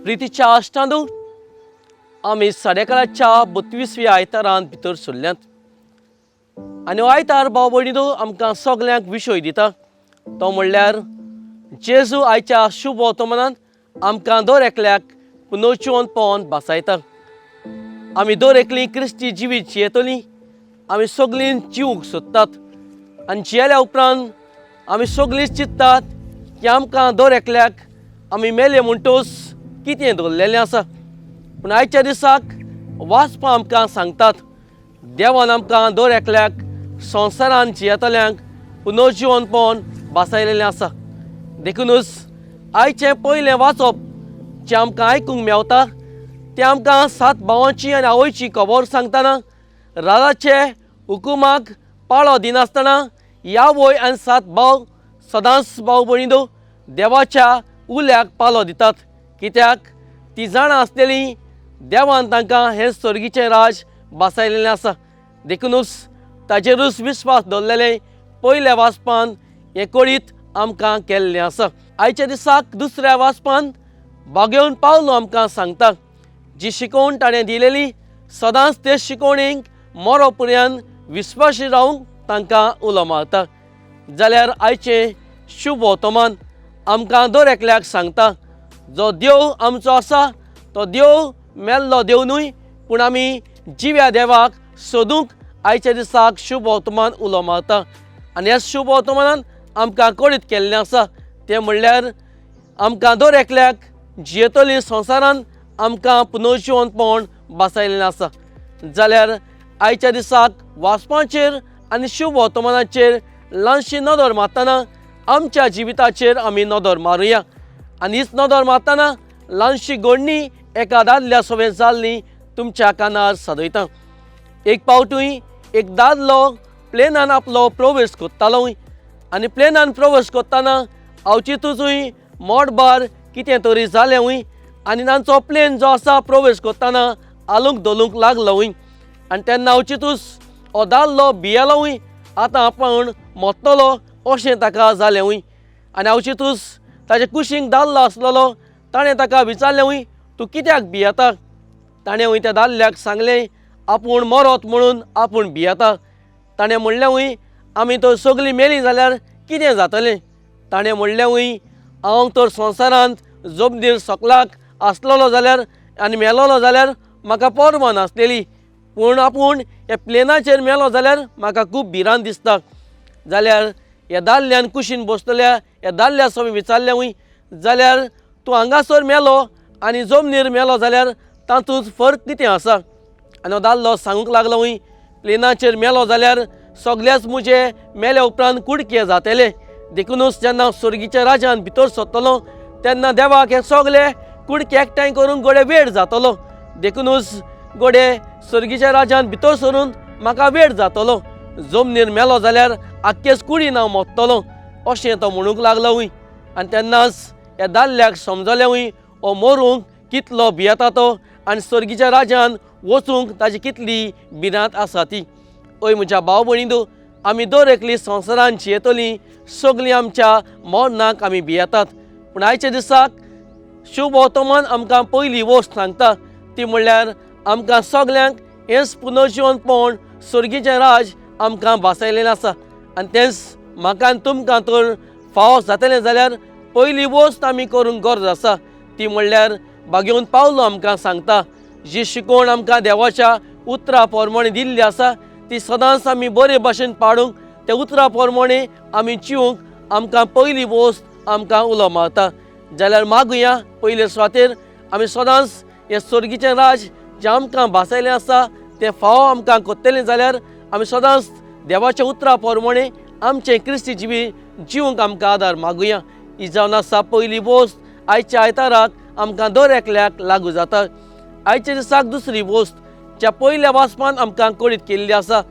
प्रितीच्या अष्टांदू आमी साडेकाराच्या 32व्या आयतारांत भितर सरल्यांत आनी आयतार भाव भयणीनो आमकां सगल्यांक विशय दिता तो म्हणल्यार जेजू आयच्या शुभ वर्तमानांत आमकां दर एकल्याक पुनर्जीवन पावन बसायता। आमी दर एकलीं क्रिस्ती जिवीत जियेतलीं आमी सगळीं जिवंक सोदतात आनी जियेल्या उपरांत आमी सगळीं चिंततात की आमकां दर एकल्याक आमी मेले म्हणटोच कितें दवरलेलें आसा। पूण आयच्या दिसाक वाचपां आमकां सांगतात देवान आमकां दर एकल्याक संवसारांत जियेतल्यांक पुनर्जीवन पावन बसयलेलें आसा। देखूनच आयचें पयलें वाचप जें आमकां आयकूंक मेवता तें आमकां 7 भावांची आनी आवयची खबर सांगतना राजाचे हुकुमाक पाळो दिनासतना ह्या आवय आनी 7 भाव सदांच भाव भयणीनो देवाच्या उल्याक पालो दितात, कित्याक ती जाणां आसलेलीं देवान तांकां हें सर्गीचें राज बसयलेलें आसा। देखूनच ताजेरूच विस्वास दवरलेलें पयल्या वाचपान हें कळीत आमकां केल्लें आसा। आयच्या दिसाक दुसऱ्या वाचपान बागेवन पावलो आमकां सांगता जी शिकवण ताणें दिलेली सदांच ते शिकवणेक मरो पर्यंत विस्वासी रावंक तांकां उलो मारता। जाल्यार आयचें शुभ वर्तमान आमकां दर एकल्याक सांगता जो देव आमचो आसा तो देव मेल्लो देव न्हय, पूण आमी जिव्या देवाक सोदूंक आयच्या दिसाक शुभ वर्तमान उलो मारता। आनी ह्या शुभ वर्तमानान आमकां कळीत केल्लें आसा तें म्हणल्यार आमकां दर एकल्याक जियेतलीं संवसारांत आमकां पुनर्जीवन पावन बसयलेलें आसा। जाल्यार आयच्या दिसाक वाचपाचेर आनी शुभ वर्तमानाचेर ल्हानशी नदर मारतना आमच्या जिविताचेर आमी नदर मारुया आनी हीच नदर मारतना ल्हानशी घडणी एका दादल्या सवें जाल्ली तुमच्या कानार सदयता। एक फावटूय एक दादलो प्लेनान आपलो प्रवेश कोत्तालो आनी प्लेनान प्रवेश करतना अवचितूचूय मोडबार कितें तरी जालें आनी तांचो प्लेन जो आसा प्रवेश करतना आलूंक दोलूंक लागलो आनी तेन्ना अवचितूच हो दादलो भियेलो आतां आपूण मोत्तलो अशें ताका जालें आनी अवचितूच ताचे कुशीक दादलो आसलेलो ताणें ताका विचारलें तूं कित्याक भियेता। ताणें त्या दादल्याक सांगलें आपूण मरोत म्हणून आपूण भियेता। ताणें म्हणलें आमी तर सगळीं मेलीं जाल्यार कितें जातलें। ताणें म्हणलें हांव तर संवसारांत जमनीर सकलाक आसलेलो जाल्यार आनी मेलोलो जाल्यार म्हाका पर्वा नासलेली, पूण आपूण ह्या प्लेनाचेर मेलो जाल्यार म्हाका खूब भिरांत दिसता। जाल्यार ह्या दादल्यान कुशीन बसलेल्या ह्या दादल्या सवें विचारलें जाल्यार तूं हांगासर मेलो आनी जमनीर मेलो जाल्यार तातूंत फरक कितें आसा। आनी हो दादलो सांगूंक लागलो प्लेनाचेर मेलो जाल्यार सगळ्याच म्हजे मेल्या उपरांत कुडके जातले, देखूनच जेन्ना सर्गीच्या राज्यांत भितर सरतलो तेन्ना देवाक हे सगळे कुडके एकठांय करून गोडे वेळ जातलो, देखूनच गोडे सर्गीच्या राज्यांत भितर सरून म्हाका वेळ जातलो। जमनीर मेलो जाल्यार आख्खेच कुडीन हांव मोत्तलो अशें तो म्हणूंक लागलो आनी तेन्नाच ह्या दादल्याक समजलें हो मरूंक कितलो भियेता तो आनी सर्गीच्या राज्यांत वचूंक ताजी कितली भिरांत आसा ती। ओय म्हज्या भाव भयणीनो आमी दर एकली संवसारांत जियेतलीं सगळीं आमच्या मरणाक आमी भियेतात, पूण आयच्या दिसाक शुभ वर्तमान आमकां पयली वस्त सांगता ती म्हणल्यार आमकां सगल्यांक हेंच पुनर्जीवन पावन सर्गीचें राज आमकां बसयलेलें आसा। आनी तेंच म्हाका आनी तुमकां तर फावो जातलें जाल्यार पयली वस्त आमी करूंक गरज आसा ती म्हणल्यार बागेवन पावलो आमकां सांगता जी शिकवण आमकां देवाच्या उतरा प्रमाणे दिल्ली आसा ती सदांच आमी बरे भाशेन पाडूंक त्या उतरा प्रमाणे आमी जिवंक आमकां पयली वस्त आमकां उलो मारता। जाल्यार मागुया पयले सुवातेर आमी सदांच हें सर्गीचें राज जें आमकां बसयलें आसा तें फावो आमकां कोत्तलें जाल्यार आमी सदांच देवाच्या उतरा प्रमाणे आमचें क्रिस्ती जिवीत जिवंक आमकां आदार मागुया। ही जावन आसा पयली वस्त आयच्या आयताराक आमकां दर एकल्याक लागू जाता। आयच्या दिसाक दुसरी वस्त ज्या पयल्या वाचपान आमकां कळीत केल्ली आसा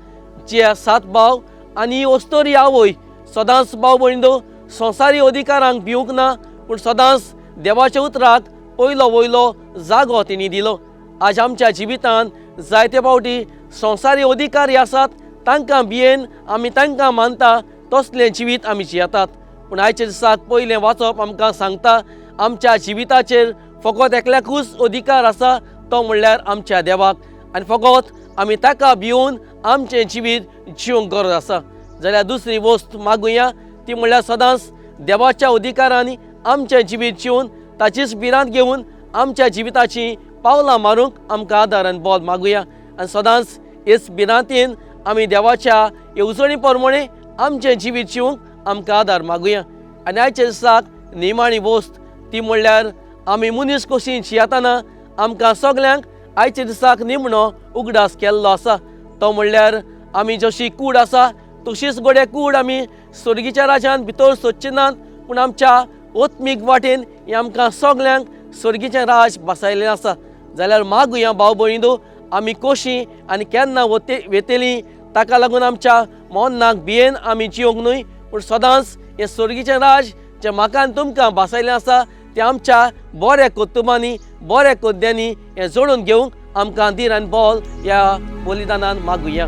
जे 7 भाव आनी ओस्तोरी आवय सदांच भाव भयणीनो संवसारी अधिकारांक भिवूंक ना, पूण सदांच देवाच्या उतराक पयलो वयलो जागो तिणी दिलो। आज आमच्या जिवितांत जायते फावटी संवसारी अधिकारी आसात तांकां भियेन आमी तांकां मानता तसलें जिवीत आमी जियेतात, पूण आयच्या दिसाक पयलें वाचप आमकां सांगता आमच्या जिविताचेर फकत एकल्याकूच अधिकार आसा तो म्हणल्यार आमच्या देवाक आनी फकत आमी ताका भिवून आमचें जिवीत जिवंक गरज आसा. जाल्यार दुसरी वस्त मागुया ती म्हणल्यार सदांच देवाच्या अधिकारांनी आमचें जिवीत जिवन ताचीच भिरांत घेवन आमच्या जिविताची पावलां मारूंक आमकां आदार आनी बोल मागुया. आनी सदांच हेच भिरांतीन आमी देवाच्या येवजणी प्रमाणे आमचें जिवीत जिवंक आमकां आदार मागुया. आनी आयच्या दिसाक निमाणी वस्त ती म्हणल्यार आमी मनीस कशी जियेतना आमकां सगल्यांक आयच्या दिसाक निमणो उगडास केल्लो आसा. तो म्हणल्यार आमी जशी कूड आसा तशीच गोडे कूड आमी स्वर्गीच्या राज्यांत भितर सोदचे नात, पूण आमच्या ओत्मीक वाटेन हें आमकां सगल्यांक स्वर्गीचें राज बसयलें आसा. जाल्यार मागुया भाव भयणीनो आमी कशीं आनी केन्ना वेतेलीं ताका लागून आमच्या मोन्नाक भियेन आमी जियोंक न्हय, पूण सदांच हें स्वर्गीचें राज जें म्हाका आनी तुमकां बसयलें आसा तें आमच्या बऱ्या कुतुंबांनी बऱ्या कोद्यांनी हें जोडून घेवंक आमकां धीर आनी बोल ह्या बलिदानान मागुया.